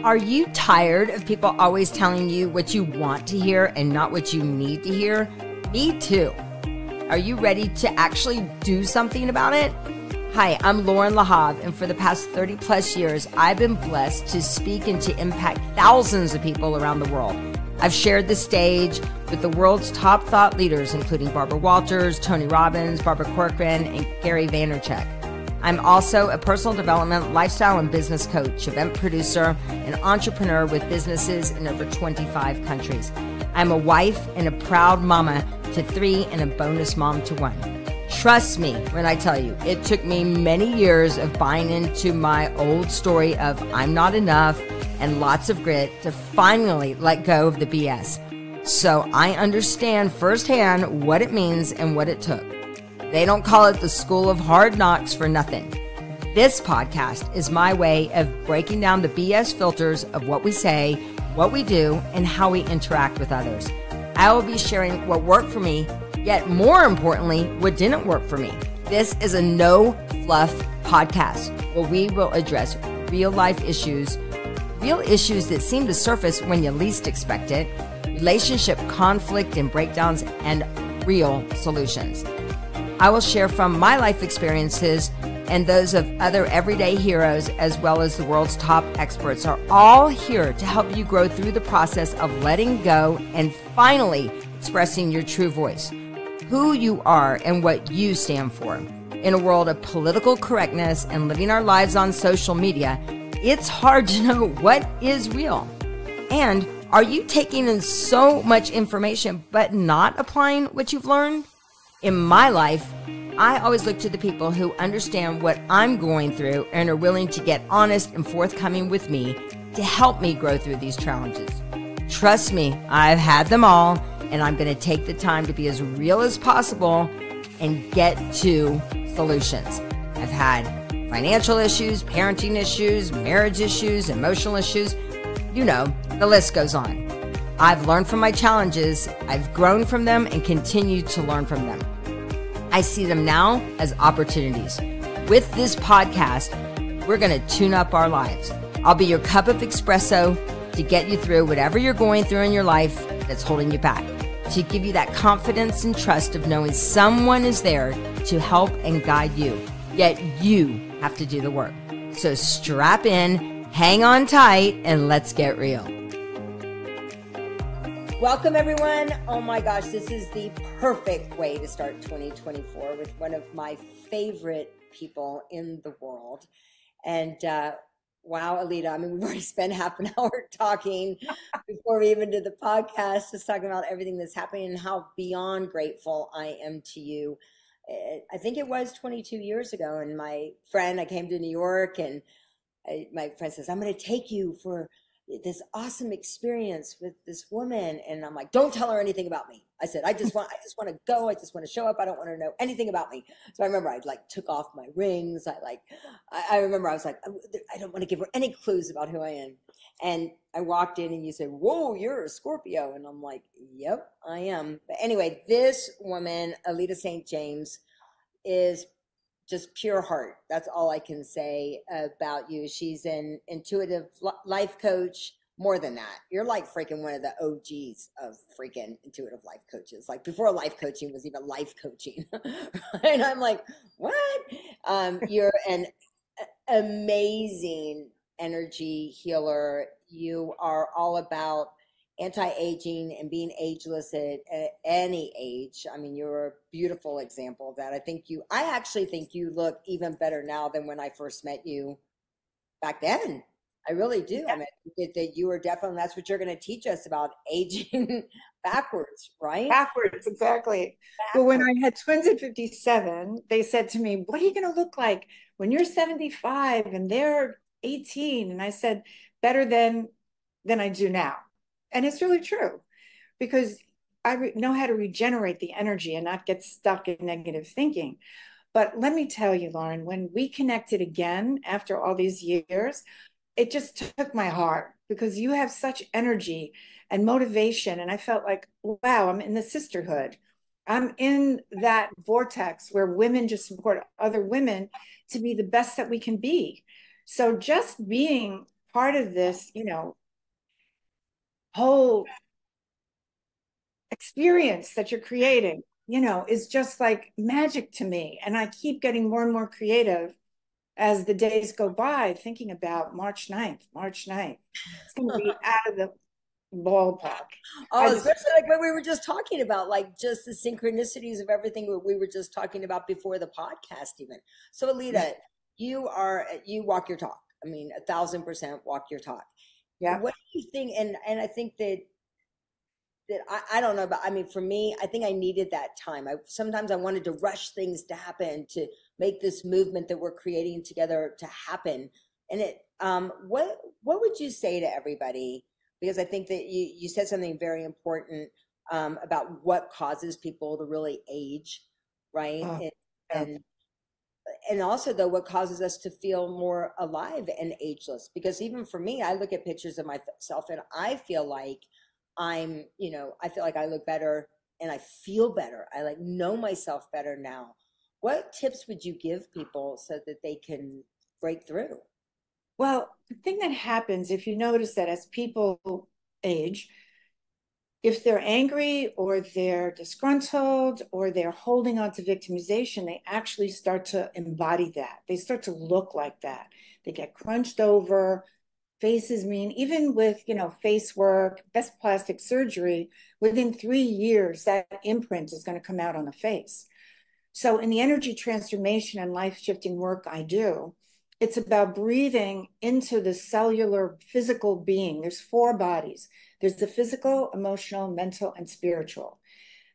Are you tired of people always telling you what you want to hear and not what you need to hear? Me too. Are you ready to actually do something about it? Hi, I'm Lauren Lahav, and for the past 30 plus years, I've been blessed to speak and to impact thousands of people around the world. I've shared the stage with the world's top thought leaders, including Barbara Walters, Tony Robbins, Barbara Corcoran, and Gary Vaynerchuk. I'm also a personal development, lifestyle, and business coach, event producer, and entrepreneur with businesses in over 25 countries. I'm a wife and a proud mama to 3 and a bonus mom to 1. Trust me when I tell you, it took me many years of buying into my old story of I'm not enough and lots of grit to finally let go of the BS. So I understand firsthand what it means and what it took. They don't call it the School of Hard Knocks for nothing. This podcast is my way of breaking down the BS filters of what we say, what we do, and how we interact with others. I will be sharing what worked for me, yet more importantly, what didn't work for me. This is a no fluff podcast where we will address real life issues that seem to surface when you least expect it, relationship conflict and breakdowns, and real solutions. I will share from my life experiences and those of other everyday heroes, as well as the world's top experts, are all here to help you grow through the process of letting go and finally expressing your true voice, who you are and what you stand for. In a world of political correctness and living our lives on social media, it's hard to know what is real. And are you taking in so much information but not applying what you've learned? In my life, I always look to the people who understand what I'm going through and are willing to get honest and forthcoming with me to help me grow through these challenges. Trust me, I've had them all, and I'm going to take the time to be as real as possible and get to solutions. I've had financial issues, parenting issues, marriage issues, emotional issues. You know, the list goes on. I've learned from my challenges, I've grown from them, and continue to learn from them. I see them now as opportunities. With this podcast, we're going to tune up our lives. I'll be your cup of espresso to get you through whatever you're going through in your life that's holding you back, to give you that confidence and trust of knowing someone is there to help and guide you, yet you have to do the work. So strap in, hang on tight, and let's get real. Welcome, everyone. Oh my gosh, this is the perfect way to start 2024 with one of my favorite people in the world. And wow, Aleta, I mean, we've already spent half an hour talking before we even did the podcast, just talking about everything that's happening and how beyond grateful I am to you. I think it was 22 years ago, and my friend, I came to New York, and my friend says, I'm going to take you for this awesome experience with this woman. And I'm like, don't tell her anything about me. I said, I just want to go. I just want to show up. I don't want her to know anything about me. So I remember I took off my rings. I remember I was like, I don't want to give her any clues about who I am. And I walked in and you said, whoa, you're a Scorpio. And I'm like, yep, I am. But anyway, this woman, Aleta St James, is just pure heart. That's all I can say about you. She's an intuitive life coach. More than that, you're like freaking one of the OGs of freaking intuitive life coaches. Like before life coaching was even life coaching. And I'm like, what? You're an amazing energy healer. You are all about anti-aging and being ageless at any age. I mean, you're a beautiful example of that. I actually think you look even better now than when I first met you back then. I really do. Yeah. I mean, I think that you are definitely, that's what you're going to teach us about aging backwards, right? Backwards, exactly. Well, when I had twins at 57, they said to me, what are you going to look like when you're 75 and they're 18? And I said, better than I do now. And it's really true, because I know how to regenerate the energy and not get stuck in negative thinking. But let me tell you, Lauren, when we connected again after all these years, it just took my heart, because you have such energy and motivation. And I felt like, wow, I'm in the sisterhood. I'm in that vortex where women just support other women to be the best that we can be. So just being part of this, whole experience that you're creating, is just like magic to me. And I keep getting more and more creative as the days go by, thinking about March 9th, March 9th. It's going to be out of the ballpark. Oh, especially like what we were just talking about, like just the synchronicities of everything we were just talking about before the podcast, even. So, Aleta, you walk your talk. I mean, 1,000% walk your talk. Yeah. What do you think? And I think that I don't know, but I mean, for me, I think I needed that time. Sometimes I wanted to rush things to happen, to make this movement that we're creating together to happen. And what would you say to everybody? Because I think that you said something very important about what causes people to really age, right? Oh, And, yeah. and and also though what causes us to feel more alive and ageless, because even for me, I look at pictures of myself and I feel like I feel like I look better and I feel better. I like know myself better now. What tips would you give people so that they can break through? Well, the thing that happens, if you notice that as people age, if they're angry or they're disgruntled or they're holding on to victimization, they actually start to embody that. They start to look like that. They get crunched over, faces mean, even with, face work, best plastic surgery, within 3 years, that imprint is going to come out on the face. So in the energy transformation and life shifting work I do, it's about breathing into the cellular physical being. There's 4 bodies. There's the physical, emotional, mental, and spiritual.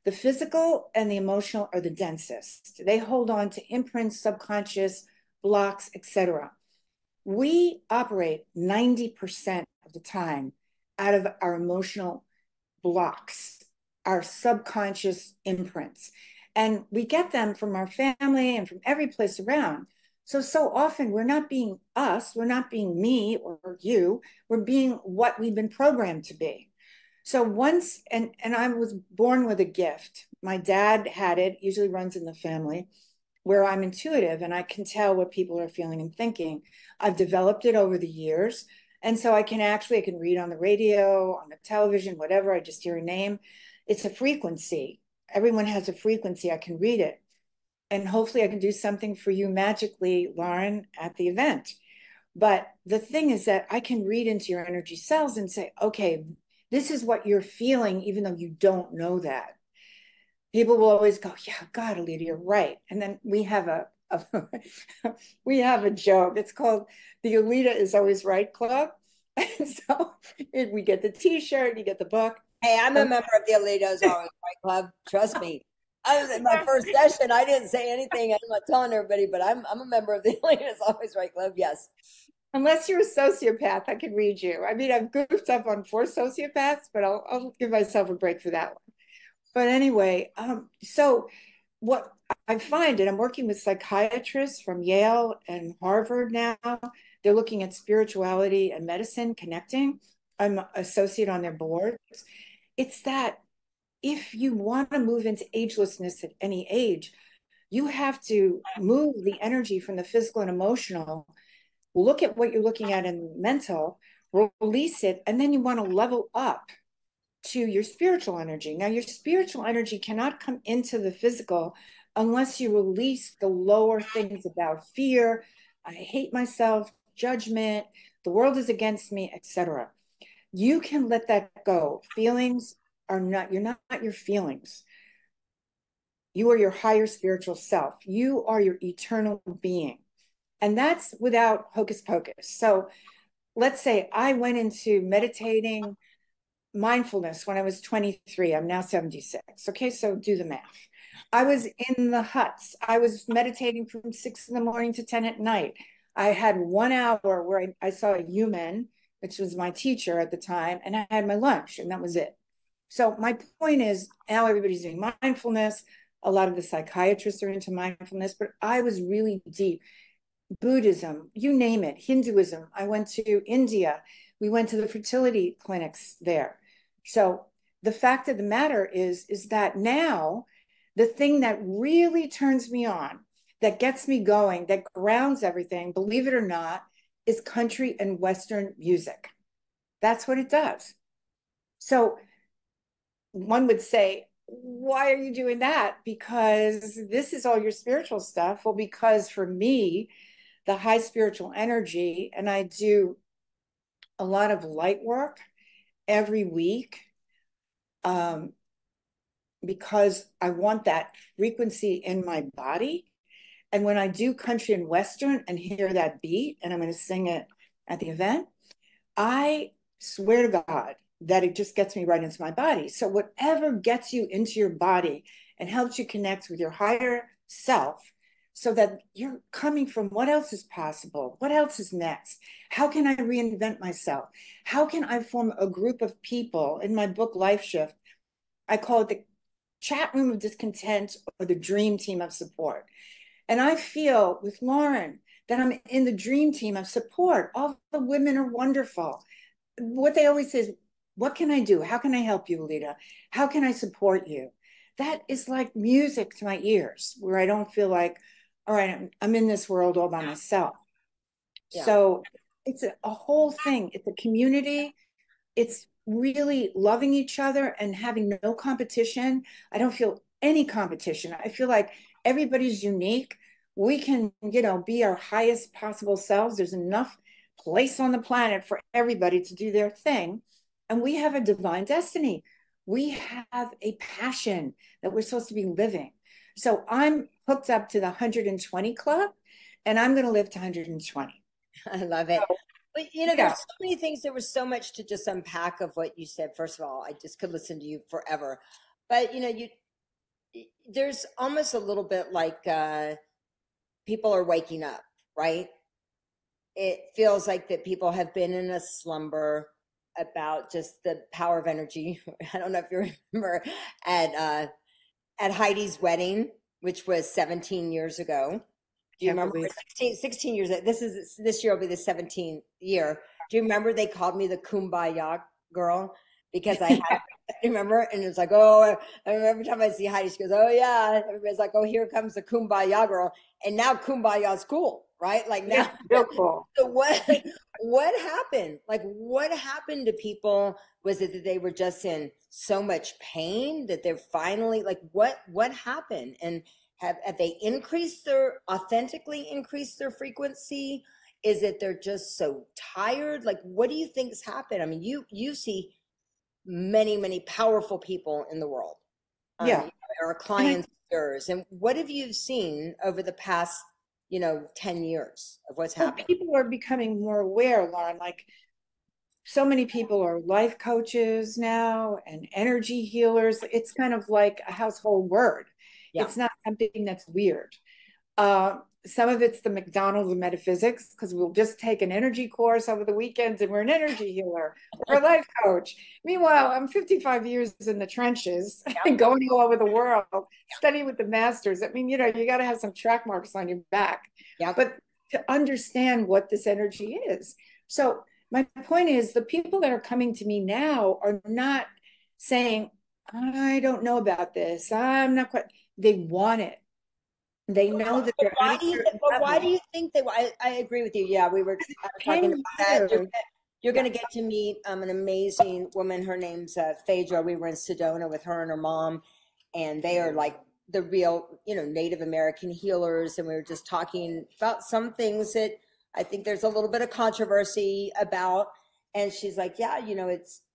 The physical and the emotional are the densest. They hold on to imprints, subconscious, blocks, etc. We operate 90% of the time out of our emotional blocks, our subconscious imprints. And we get them from our family and from every place around. So often we're not being us, we're not being me or you, we're being what we've been programmed to be. So once, and I was born with a gift. My dad had it, usually runs in the family, where I'm intuitive and I can tell what people are feeling and thinking. I've developed it over the years. And so I can read on the radio, on the television, whatever. I just hear a name. It's a frequency. Everyone has a frequency. I can read it. And hopefully I can do something for you magically, Lauren, at the event. But the thing is that I can read into your energy cells and say, okay, this is what you're feeling, even though you don't know that. People will always go, yeah, God, Aleta, you're right. And then we have we have a joke. It's called the Aleta is Always Right Club. And so we get the T-shirt, you get the book. Hey, I'm a member of the Aleto's Always Right Club. Trust me. I was in my first session. I didn't say anything. I'm not telling everybody, but I'm a member of the Aleto's Always Right Club. Yes. Unless you're a sociopath, I can read you. I mean, I've goofed up on 4 sociopaths, but I'll give myself a break for that one. But anyway, so what I find, and I'm working with psychiatrists from Yale and Harvard now, they're looking at spirituality and medicine connecting. I'm an associate on their boards. It's that if you want to move into agelessness at any age, you have to move the energy from the physical and emotional, look at what you're looking at in mental, release it, and then you want to level up to your spiritual energy. Now, your spiritual energy cannot come into the physical unless you release the lower things about fear, I hate myself, judgment, the world is against me, etc. You can let that go. Feelings are not, you're not your feelings. You are your higher spiritual self. You are your eternal being. And that's without hocus pocus. So let's say I went into meditating mindfulness when I was 23. I'm now 76. Okay, so do the math. I was in the huts. I was meditating from 6 in the morning to 10 at night. I had 1 hour where I saw a human, which was my teacher at the time, and I had my lunch, and that was it. So my point is now everybody's doing mindfulness. A lot of the psychiatrists are into mindfulness, but I was really deep. Buddhism, you name it, Hinduism. I went to India. We went to the fertility clinics there. So the fact of the matter is that now the thing that really turns me on, that gets me going, that grounds everything, believe it or not, is country and Western music. That's what it does. So one would say, why are you doing that? Because this is all your spiritual stuff. Well, because for me, the high spiritual energy, and I do a lot of light work every week, because I want that frequency in my body. And when I do country and Western and hear that beat, and I'm going to sing it at the event, I swear to God that it just gets me right into my body. So whatever gets you into your body and helps you connect with your higher self, so that you're coming from what else is possible? What else is next? How can I reinvent myself? How can I form a group of people? In my book, Life Shift, I call it the chat room of discontent or the dream team of support. And I feel with Lauren that I'm in the dream team of support. All the women are wonderful. What they always say is, what can I do? How can I help you, Aleta? How can I support you? That is like music to my ears, where I don't feel like, all right, I'm in this world all by myself. Yeah. So it's a whole thing. It's a community. It's really loving each other and having no competition. I don't feel any competition. I feel like everybody's unique. We can, be our highest possible selves. There's enough place on the planet for everybody to do their thing. And we have a divine destiny. We have a passion that we're supposed to be living. So I'm hooked up to the 120 club, and I'm going to live to 120. I love it. But, there's so many things. There was so much to just unpack of what you said. First of all, I just could listen to you forever. But, there's almost a little bit like people are waking up, right? It feels like that people have been in a slumber about just the power of energy. I don't know if you remember at Heidi's wedding, which was 17 years ago. Do you remember 16 years? This year will be the 17th year. Do you remember they called me the Kumbaya girl because I had, remember? And it was like, oh, every time I see Heidi, she goes, oh yeah. Everybody's like, oh, here comes the Kumbaya girl. And now Kumbaya is cool, right? Like now, real cool. So what happened? Like, what happened to people? Was it that they were just in so much pain that they're finally like, what happened? And have they authentically increased their frequency? Is it they're just so tired? Like, what do you think's happened? I mean, you see many, many powerful people in the world. Our clients, and what have you seen over the past, 10 years of what's happening? People are becoming more aware, Lauren. Like, so many people are life coaches now and energy healers. It's kind of like a household word. Yeah. It's not something that's weird. Some of it's the McDonald's of metaphysics, because we'll just take an energy course over the weekends and we're an energy healer or a life coach. Meanwhile, I'm 55 years in the trenches, going all over the world, studying with the masters. I mean, you got to have some track marks on your back, but to understand what this energy is. So my point is, the people that are coming to me now are not saying, I don't know about this. I'm not quite, they want it. They know that they're why do you think they? I agree with you. Yeah, we were talking about that. You're going to get to meet an amazing woman. Her name's Phaedra. We were in Sedona with her and her mom, and they are like the real, Native American healers. And we were just talking about some things that I think there's a little bit of controversy about. And she's like, yeah,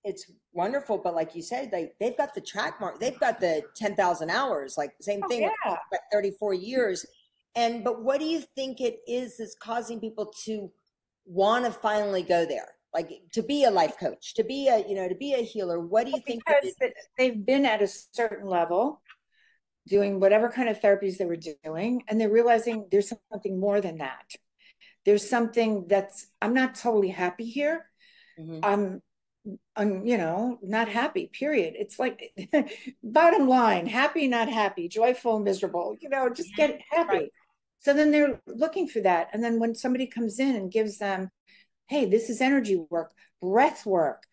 it's wonderful, but like you said, they've got the track mark, they've got the 10,000 hours, like same thing, like 34 years. But what do you think it is that's causing people to want to finally go there? Like, to be a life coach, to be a healer. What do you think? Because they've been at a certain level doing whatever kind of therapies they were doing, and they're realizing there's something more than that. There's something I'm not totally happy here. Mm-hmm. I'm not happy, period. It's like, bottom line, happy, not happy, joyful, miserable, just get happy. Right. So then they're looking for that. And then when somebody comes in and gives them, hey, this is energy work, breath work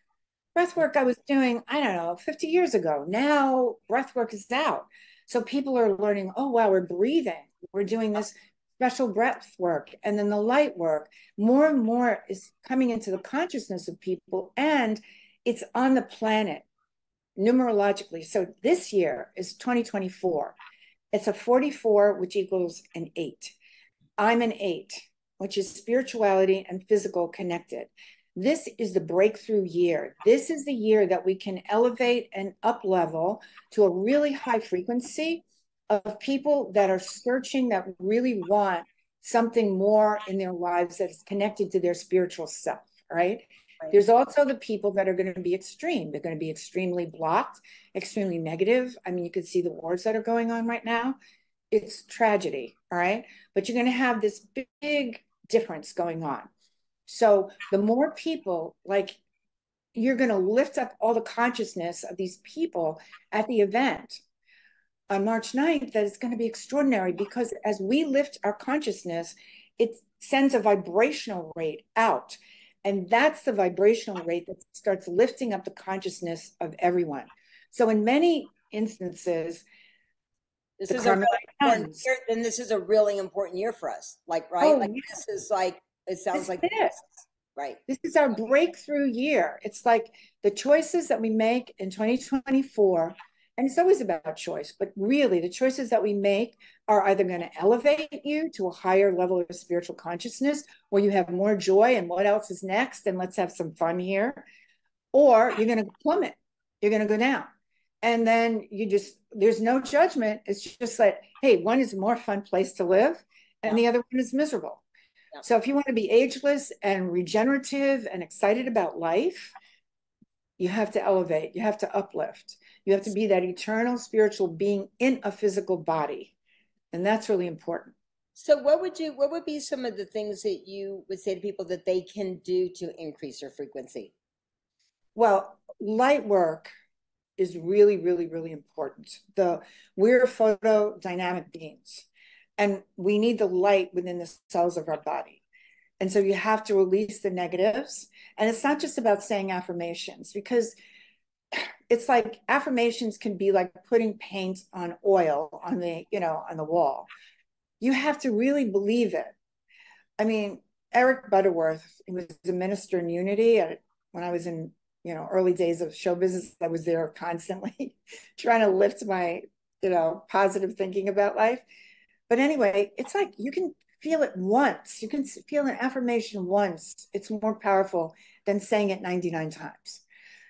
I was doing, I don't know, 50 years ago. Now breath work is out. So people are learning, oh, wow, we're breathing. We're doing this special breath work, and then the light work. More and more is coming into the consciousness of people, and it's on the planet numerologically. So this year is 2024. It's a 44, which equals an 8. I'm an 8, which is spirituality and physical connected. This is the breakthrough year. This is the year that we can elevate and up level to a really high frequency of people that are searching, that really want something more in their lives that is connected to their spiritual self, right? There's also the people that are going to be extreme. They're going to be extremely blocked, extremely negative. I mean, you can see the wars that are going on right now. It's tragedy, all right? But you're going to have this big difference going on. So the more people, like, you're going to lift up all the consciousness of these people at the event on March 9th, that is going to be extraordinary, because as we lift our consciousness, it sends a vibrational rate out. And that's the vibrational rate that starts lifting up the consciousness of everyone. So in many instances, this is a really important year, and this is a really important year for us. Like, right? Oh, like this is like, it sounds like this. Right. This is our breakthrough year. It's like the choices that we make in 2024, and it's always about choice, but really the choices that we make are either going to elevate you to a higher level of spiritual consciousness, where you have more joy and what else is next, and let's have some fun here, or you're going to plummet. You're going to go down. And then there's no judgment. It's just like, hey, one is a more fun place to live, and the other one is miserable. So if you want to be ageless and regenerative and excited about life, you have to elevate, you have to uplift, you have to be that eternal spiritual being in a physical body. And that's really important. So what would be some of the things that you would say to people that they can do to increase their frequency? Well, light work is really, really, really important. We're photodynamic beings, and we need the light within the cells of our body. And so you have to release the negatives. And it's not just about saying affirmations, because it's like affirmations can be like putting paint on oil on the wall. You have to really believe it. I mean, Eric Butterworth, he was a minister in Unity. When I was in, early days of show business, I was there constantly trying to lift my, positive thinking about life. But anyway, it's like you can feel it once. You can feel an affirmation once. It's more powerful than saying it 99 times.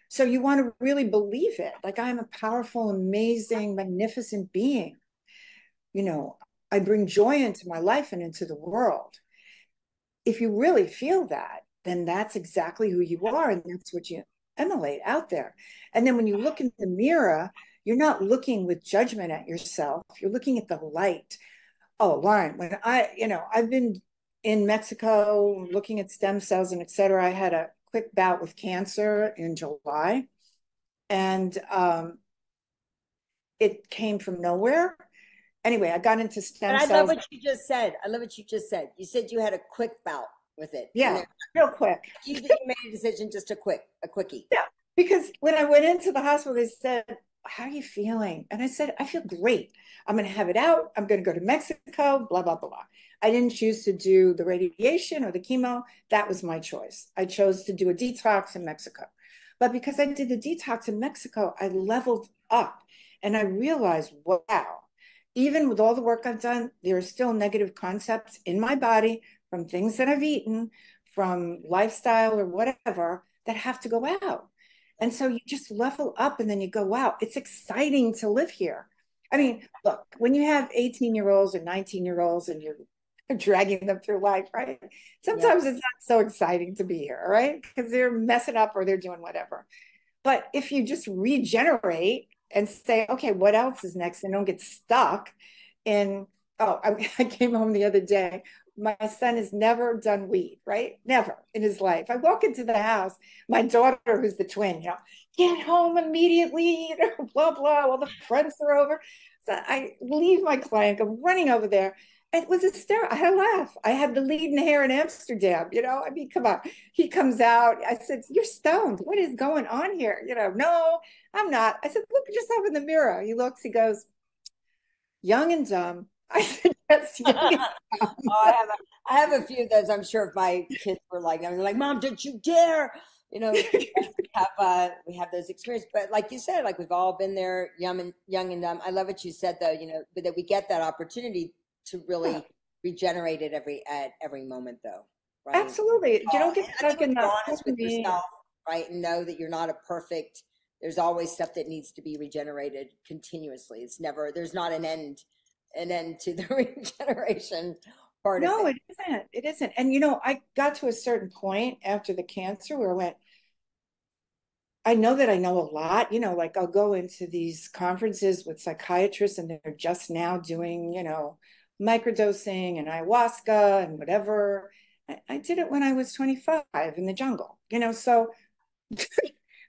So you want to really believe it. Like, I'm a powerful, amazing, magnificent being. I bring joy into my life and into the world. If you really feel that, then that's exactly who you are, and that's what you emulate out there. And then when you look in the mirror, you're not looking with judgment at yourself. You're looking at the light. Oh, Lauren, when I've been in Mexico looking at stem cells and et cetera. I had a quick bout with cancer in July, and it came from nowhere. Anyway, I got into stem cells. I love what you just said. You said you had a quick bout with it. Yeah, real quick. You made a decision, just a quickie. Yeah, because when I went into the hospital, they said, how are you feeling? And I said, I feel great. I'm going to have it out. I'm going to go to Mexico, blah, blah, blah. I didn't choose to do the radiation or the chemo. That was my choice. I chose to do a detox in Mexico. But because I did the detox in Mexico, I leveled up, and I realized, wow, even with all the work I've done, there are still negative concepts in my body from things that I've eaten, from lifestyle or whatever, that have to go out. And so you just level up, and then you go, wow, it's exciting to live here. I mean, look, when you have 18-year-olds or 19-year-olds and you're dragging them through life, right? Sometimes it's not so exciting to be here, right? Because they're messing up or they're doing whatever. But if you just regenerate and say, okay, what else is next? And don't get stuck in, I came home the other day. My son has never done weed, right? Never in his life. I walk into the house, my daughter, who's the twin, get home immediately, blah, blah, all the friends are over. So I leave my client, I'm running over there. It was hysterical. I had a laugh. I had the lead in hair in Amsterdam, I mean, come on. He comes out. I said, you're stoned. What is going on here? No, I'm not. I said, look at yourself in the mirror. He looks, he goes, young and dumb, I suggest you get Oh, I have a few of those. I'm sure if my kids were like, I mean, like, Mom, don't you dare, you know, we have those experiences. But like you said, like we've all been there, young and dumb. I love what you said though, you know, but that we get that opportunity to Yeah, really regenerate it at every moment though, right? absolutely. You don't get And I think stuck when in you're that honest with me. yourself, right, and know that you're not a perfect, there's always stuff that needs to be regenerated continuously. It's never, there's not an end to the regeneration part of No, things. it isn't. It isn't. And I got to a certain point after the cancer where I went, I know that I know a lot, like I'll go into these conferences with psychiatrists and they're just now doing, microdosing and ayahuasca and whatever. I did it when I was 25 in the jungle, so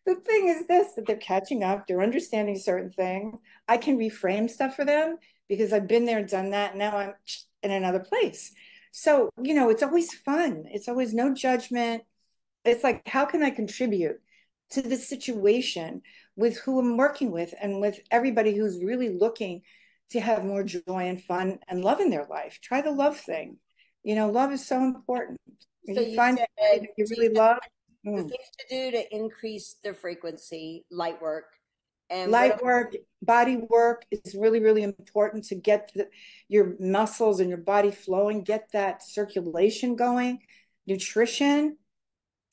the thing is this, that they're catching up, they're understanding certain things. I can reframe stuff for them because I've been there, done that, and now I'm in another place. So, it's always fun. It's always no judgment. It's like, how can I contribute to the situation with who I'm working with and with everybody who's really looking to have more joy and fun and love in their life? Try the love thing. Love is so important. When So you you find somebody said, that you really love, the mm. things to do to increase the frequency, light work, and what else? Light work, body work is really, really important to get your muscles and your body flowing, get that circulation going. Nutrition,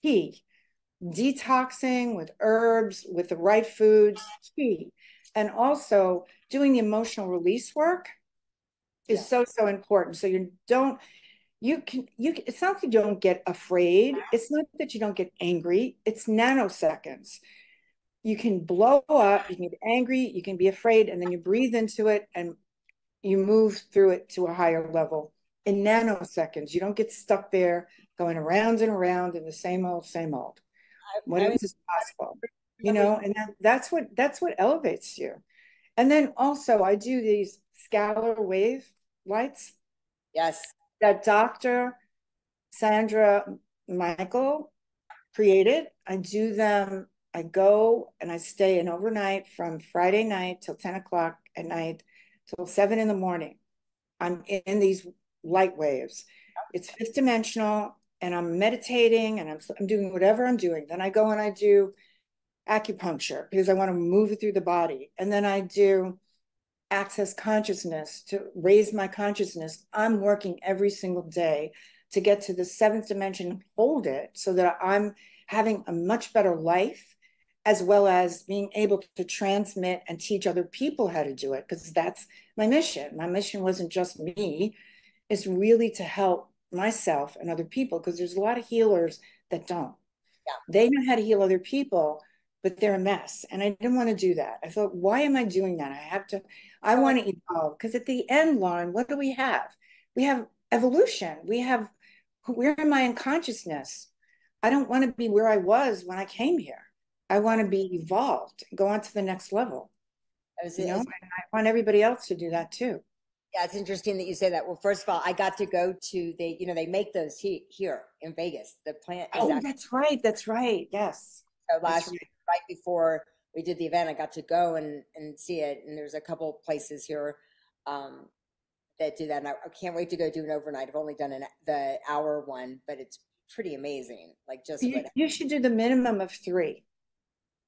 key. Detoxing with herbs, with the right foods, key. And also doing the emotional release work is Yeah. so, so important. So it's not that you don't get afraid. It's not that you don't get angry. It's nanoseconds. You can blow up, you can get angry, you can be afraid, and then you breathe into it and you move through it to a higher level in nanoseconds. You don't get stuck there going around and around in the same old, same old. What I else is possible? remember. And that's what elevates you. And then also I do these scalar wave lights Yes. that Dr. Sandra Michael created. I do them. I go and I stay an overnight from Friday night till 10 o'clock at night till 7 in the morning. I'm in these light waves. It's fifth dimensional and I'm meditating and I'm doing whatever I'm doing. Then I go and I do acupuncture because I want to move it through the body. And then I do access consciousness to raise my consciousness. I'm working every single day to get to the seventh dimension, hold it so that I'm having a much better life, as well as being able to transmit and teach other people how to do it, because that's my mission. My mission wasn't just me, it's really to help myself and other people, because there's a lot of healers that don't. Yeah. They know how to heal other people, but they're a mess. And I didn't want to do that. I thought, why am I doing that? I Well, want to evolve. Because at the end, Lauren, what do we have? We have evolution. Where am I in consciousness? I don't want to be where I was when I came here. I want to be evolved, go on to the next level, and I want everybody else to do that too. yeah, it's interesting that you say that. Well, first of all, I got to go to they make those here in Vegas. The plant is Oh, actually that's right. That's right. Yes. so That's last right. year, right before we did the event, I got to go and see it. And there's a couple places here um, that do that. And I can't wait to go do an overnight. I've only done the hour one, but it's pretty amazing. Like just You should do the minimum of three.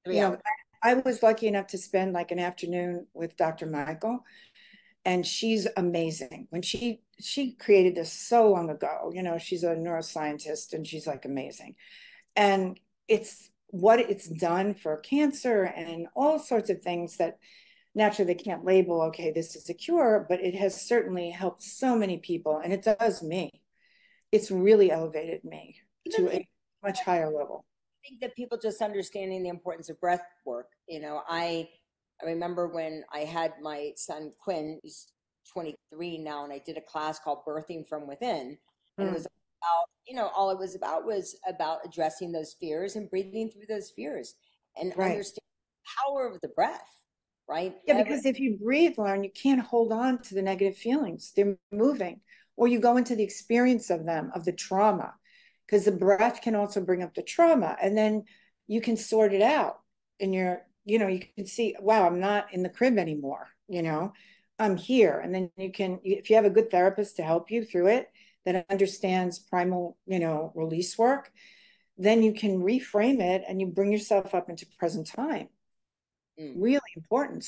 three You know, hours. I was lucky enough to spend like an afternoon with Dr. Michael, and she's amazing. When she created this so long ago, she's a neuroscientist and she's like amazing. And it's what it's done for cancer and all sorts of things that naturally they can't label, okay, this is a cure, but it has certainly helped so many people, and it does me. It's really elevated me Even to people, a much higher level. I think that people just understanding the importance of breath work. I remember when I had my son Quinn, he's 23 now, and I did a class called Birthing from Within. And it was Mm, about, all it was about addressing those fears and breathing through those fears and right. understanding the power of the breath, right? Yeah, because if you breathe, Lauren, you can't hold on to the negative feelings. They're moving, or you go into the experience of them, of the trauma, because the breath can also bring up the trauma, and then you can sort it out. And you can see, wow, I'm not in the crib anymore. I'm here. And then you can, if you have a good therapist to help you through it, that understands primal, release work, then you can reframe it and you bring yourself up into present time. Really important.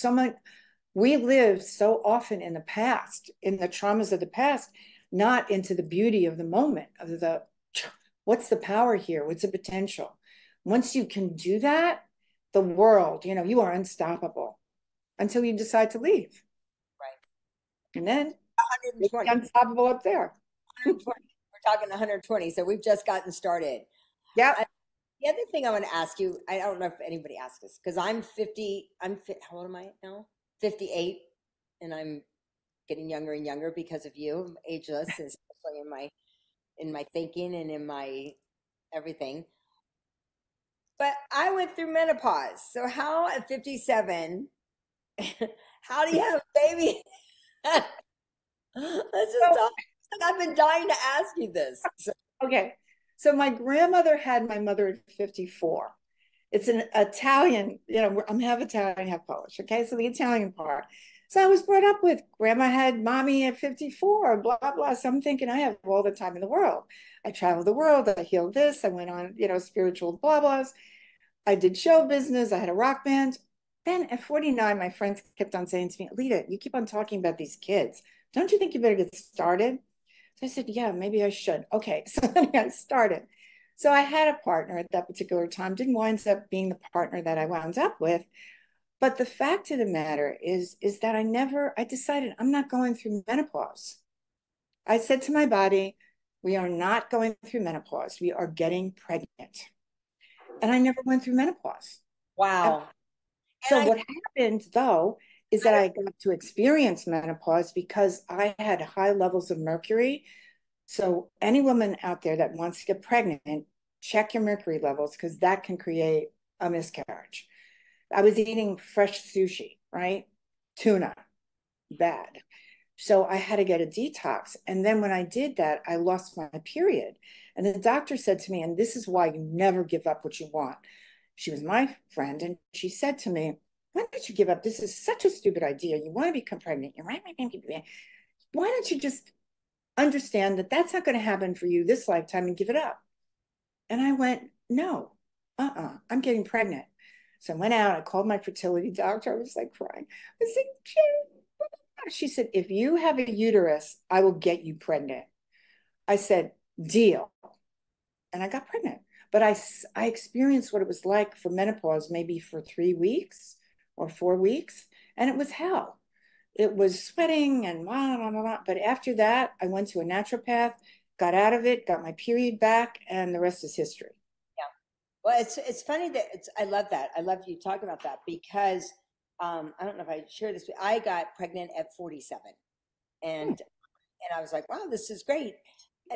We live so often in the past, in the traumas of the past, not into the beauty of the moment, of the what's the power here? What's the potential? Once you can do that, the world, you are unstoppable until you decide to leave. Right. And then 120. it's unstoppable up there. 120. We're talking 120. So we've just gotten started. Yeah. The other thing I want to ask you, I don't know if anybody asked this, because I'm 50, how old am I now? 58, and I'm getting younger and younger because of you. I'm ageless, especially in my thinking and in my everything. But I went through menopause. So how at 57, how do you have a baby? Let's just talk. I've been dying to ask you this. Okay. So my grandmother had my mother at 54. It's an Italian, I'm half Italian, half Polish. Okay. So the Italian part. So I was brought up with grandma had mommy at 54, blah, blah. So I'm thinking I have all the time in the world. I traveled the world. I healed this. I went on, spiritual blah, blahs. I did show business. I had a rock band. Then at 49, my friends kept on saying to me, Aleta, you keep on talking about these kids. Don't you think you better get started? So I said, yeah, maybe I should. Okay. So then I started. So I had a partner at that particular time, didn't wind up being the partner that I wound up with. But the fact of the matter is that I decided I'm not going through menopause. I said to my body, we are not going through menopause. We are getting pregnant. And I never went through menopause. Wow. So what happened though is that I got to experience menopause because I had high levels of mercury. So any woman out there that wants to get pregnant, check your mercury levels because that can create a miscarriage. I was eating fresh sushi, right? Tuna, bad. So I had to get a detox. And then when I did that, I lost my period. And the doctor said to me, and this is why you never give up what you want. She was my friend, and she said to me, why don't you give up? This is such a stupid idea. You want to become pregnant. You're right. Why don't you just understand that that's not going to happen for you this lifetime and give it up? And I went, no, I'm getting pregnant. So I went out, I called my fertility doctor. I was like crying. I said, she said, if you have a uterus, I will get you pregnant. I said, deal. And I got pregnant. But I experienced what it was like for menopause, maybe for 3 weeks or 4 weeks. And it was hell. It was sweating and blah, blah, blah, blah. But after that, I went to a naturopath, got out of it, got my period back, and the rest is history. Yeah. Well, it's funny that I love that. I love you talking about that because I don't know if I share this. I got pregnant at 47, and I was like, wow, this is great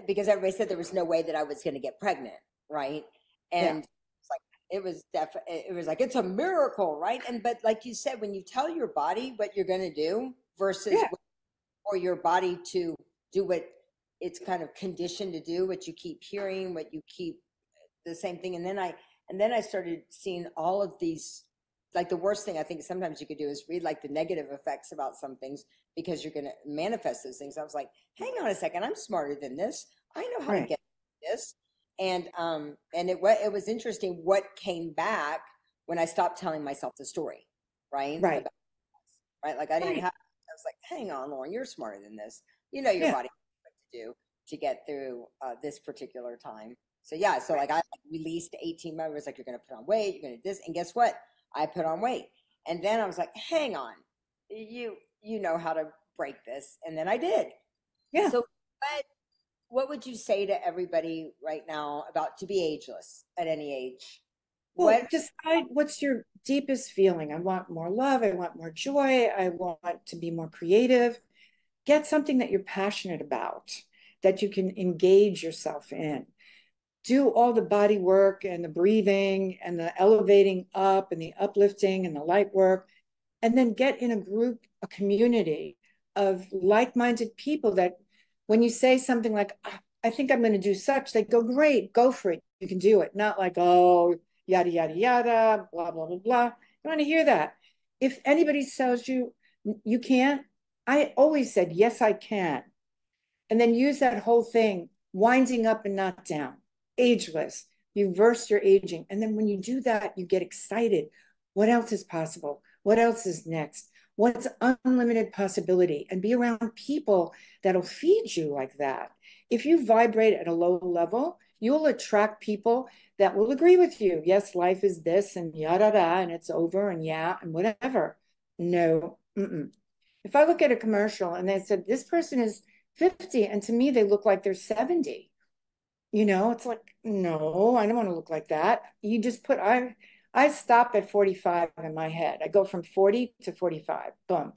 because everybody said there was no way that I was going to get pregnant, right? And it's like it was like it's a miracle, right? But like you said, when you tell your body what you're going to do versus for your body to do what it's kind of conditioned to do, what you keep hearing, what you keep the same thing, and then I started seeing all of these. Like the worst thing I think sometimes you could do is read like the negative effects about some things because you're going to manifest those things. I was like, hang on a second, I'm smarter than this. I know how to get this. And it was interesting what came back when I stopped telling myself the story, right? Right. Right. Like I didn't have, I was like, hang on, Lauren, you're smarter than this. You know your body what to do to get through this particular time. So yeah, so like I released 18 members, like you're going to put on weight, you're going to do this, and guess what? I put on weight. And then I was like, hang on, you know how to break this. And then I did. Yeah. So what would you say to everybody right now about to be ageless at any age? Well, decide what's your deepest feeling. I want more love. I want more joy. I want to be more creative. Get something that you're passionate about, that you can engage yourself in. Do all the body work and the breathing and the elevating up and the uplifting and the light work, and then get in a group, a community of like-minded people that when you say something like, I think I'm going to do such, they go, great, go for it. You can do it. Not like, oh, yada, yada, yada, blah, blah, blah, blah. You want to hear that. If anybody tells you you can't, I always said, yes, I can. And then use that whole thing, winding up and not down, ageless. You reverse your aging. And then when you do that, you get excited. What else is possible? What else is next? What's unlimited possibility? And be around people that'll feed you like that. If you vibrate at a low level, you'll attract people that will agree with you. Yes, life is this and yada da, and it's over and yeah, and whatever. No. Mm-mm. If I look at a commercial and they said, this person is 50, and to me, they look like they're 70. It's like, no, I don't want to look like that. You just I stop at 45 in my head. I go from 40 to 45. Boom.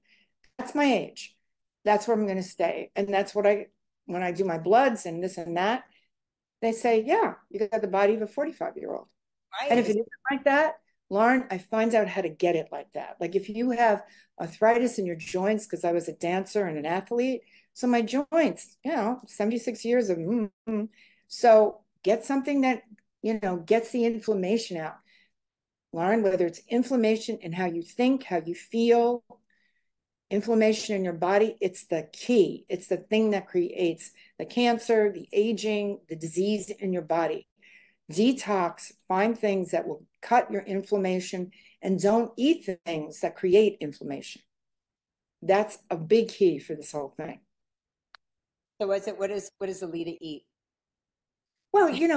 That's my age. That's where I'm going to stay. And that's when I do my bloods and this and that, they say, yeah, you got the body of a 45-year-old. Right. And if it isn't like that, Lauren, I find out how to get it like that. Like if you have arthritis in your joints, because I was a dancer and an athlete, so my joints, 76 years of, so get something that, gets the inflammation out. Lauren, whether it's inflammation in how you think, how you feel, inflammation in your body, it's the key. It's the thing that creates the cancer, the aging, the disease in your body. Detox, find things that will cut your inflammation, and don't eat things that create inflammation. That's a big key for this whole thing. So what does Aleta eat? Well, you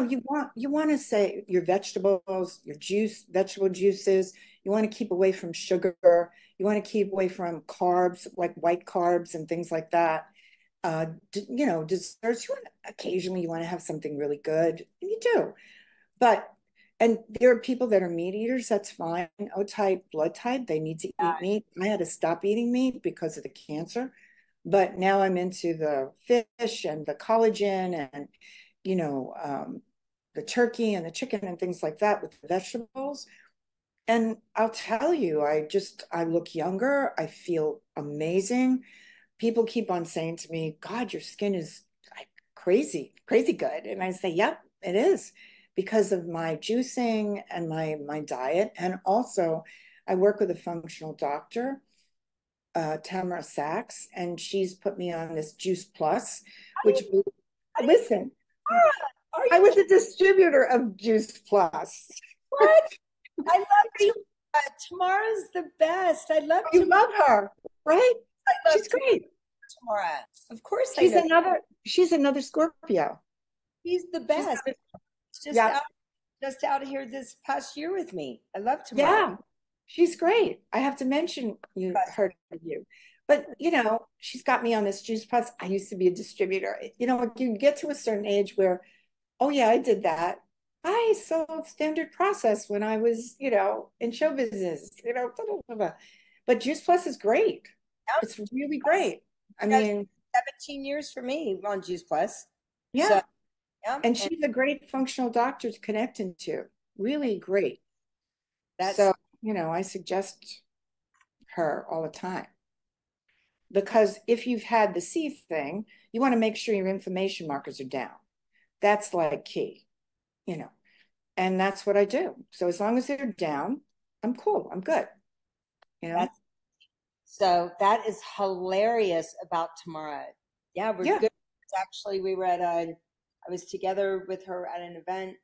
want to say your vegetables, your vegetable juices. You want to keep away from sugar. You want to keep away from carbs, like white carbs and things like that. Desserts. Occasionally you want to have something really good, and you do. And there are people that are meat eaters. That's fine. O type, blood type, they need to eat meat. I had to stop eating meat because of the cancer, but now I'm into the fish and the collagen and the turkey and the chicken and things like that with the vegetables. And I'll tell you, I look younger. I feel amazing. People keep on saying to me, God, your skin is like crazy, crazy good. And I say, yep, it is because of my juicing and my diet. And also I work with a functional doctor, Tamara Sachs, and she's put me on this Juice Plus, which, listen, I was a distributor of Juice Plus. What? I love you. Tamara's the best. I love you. Love her, right? She's great. Tamara. Of course she's another Scorpio. He's the best. Just out here this past year with me. I love Tamara. Yeah, she's great. I have to mention her to you. But, she's got me on this Juice Plus. I used to be a distributor. You get to a certain age where, oh, yeah, I did that. I sold standard process when I was, in show business, blah, blah, blah. But Juice Plus is great. Yep. It's really great. I mean, 17 years for me on Juice Plus. Yeah. So, yeah. And she's a great functional doctor to connect into. Really great. So, I suggest her all the time. Because if you've had the C thing, you want to make sure your inflammation markers are down. That's like key, and that's what I do. So as long as they're down, I'm cool. I'm good. So that is hilarious about Tamara. Yeah, we're good. Actually, I was together with her at an event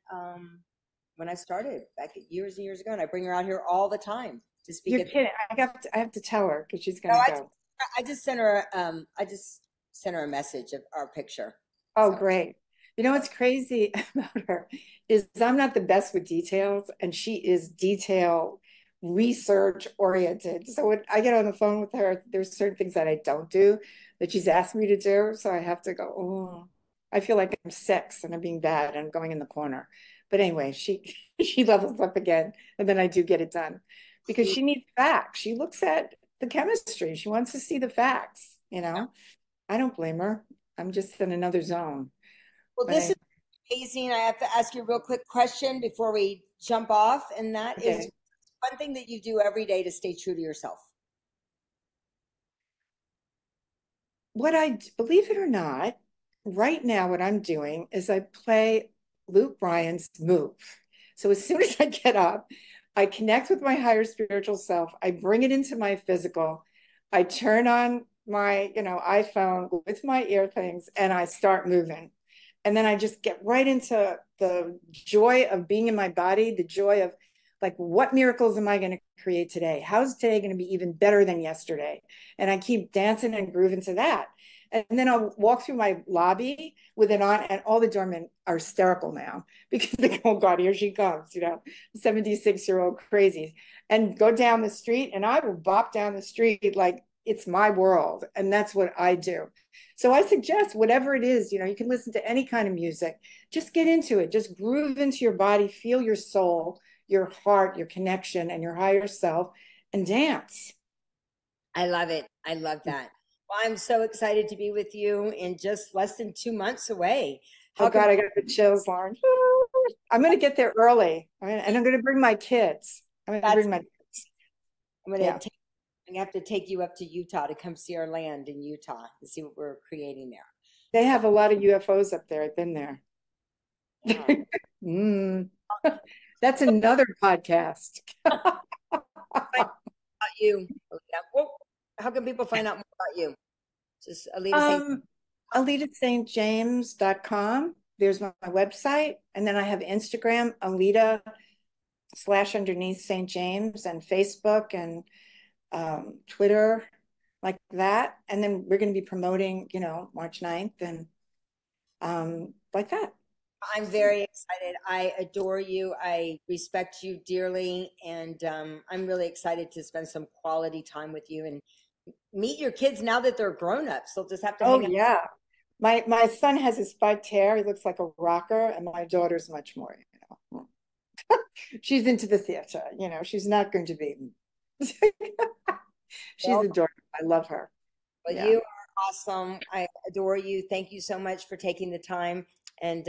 when I started back years and years ago, and I bring her out here all the time to speak. You're kidding. I have to tell her because she's gonna go. I just sent her a message of our picture. Oh, so. Great. What's crazy about her is I'm not the best with details, and she is detail research oriented. So when I get on the phone with her, there's certain things that I don't do that she's asked me to do. So I have to go, oh, I feel like I'm 6 and I'm being bad and I'm going in the corner. But anyway, she levels up again, and then I do get it done because she needs facts. She looks at the chemistry. She wants to see the facts, I don't blame her. I'm just in another zone. Well, this is amazing. I have to ask you a real quick question before we jump off. And that is one thing that you do every day to stay true to yourself. Believe it or not, right now, what I'm doing is I play Luke Bryan's Move. So as soon as I get up, I connect with my higher spiritual self. I bring it into my physical. I turn on my, iPhone with my ear things and I start moving. And then I just get right into the joy of being in my body, the joy of like, what miracles am I going to create today? How's today going to be even better than yesterday? And I keep dancing and grooving to that. And then I'll walk through my lobby with it on, and all the doormen are hysterical now because they go, oh God, here she comes, 76-year-old crazy. And go down the street, and I will bop down the street like it's my world. And that's what I do. So I suggest whatever it is, you can listen to any kind of music, just get into it, just groove into your body, feel your soul, your heart, your connection, and your higher self, and dance. I love it. I love that. Well, I'm so excited to be with you in just less than 2 months away. Oh God, I got the chills, Lauren. I'm going to get there early, and I'm going to bring my kids. I'm going to bring my kids. I have to take you up to Utah to come see our land in Utah and see what we're creating there. They have a lot of UFOs up there. I've been there. That's another podcast. About you. Well, how can people find out more about you? Just AletaStJames.com. There's my website. And then I have Instagram, Aleta/St James, and Facebook and Twitter, like that. And then we're going to be promoting, March 9th and like that. I'm very excited. I adore you. I respect you dearly. And I'm really excited to spend some quality time with you and meet your kids now that they're grown-ups. They'll just have to hang out. Yeah. My son has his spiked hair. He looks like a rocker. And my daughter's much more, She's into the theater, she's not going to be. She's adorable. I love her. Well, yeah. You are awesome. I adore you. Thank you so much for taking the time. And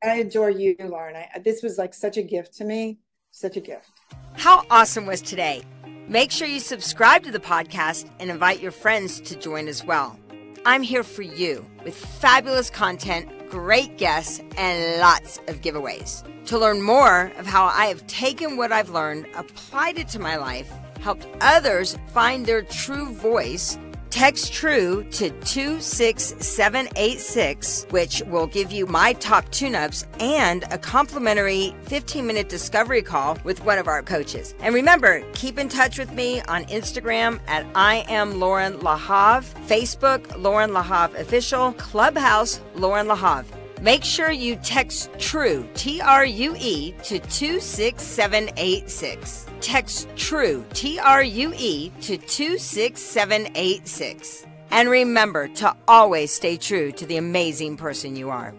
I adore you, Lauren. This was like such a gift to me. Such a gift. How awesome was today? Make sure you subscribe to the podcast and invite your friends to join as well. I'm here for you with fabulous content, great guests, and lots of giveaways. To learn more of how I have taken what I've learned, applied it to my life, helped others find their true voice, text TRUE to 26786, which will give you my top tune-ups and a complimentary 15-minute discovery call with one of our coaches. And remember, keep in touch with me on Instagram at I am Lauren Lahav, Facebook Lauren Lahav Official, Clubhouse Lauren Lahav. Make sure you text TRUE, TRUE, to 26786. Text TRUE, TRUE, to 26786. And remember to always stay true to the amazing person you are.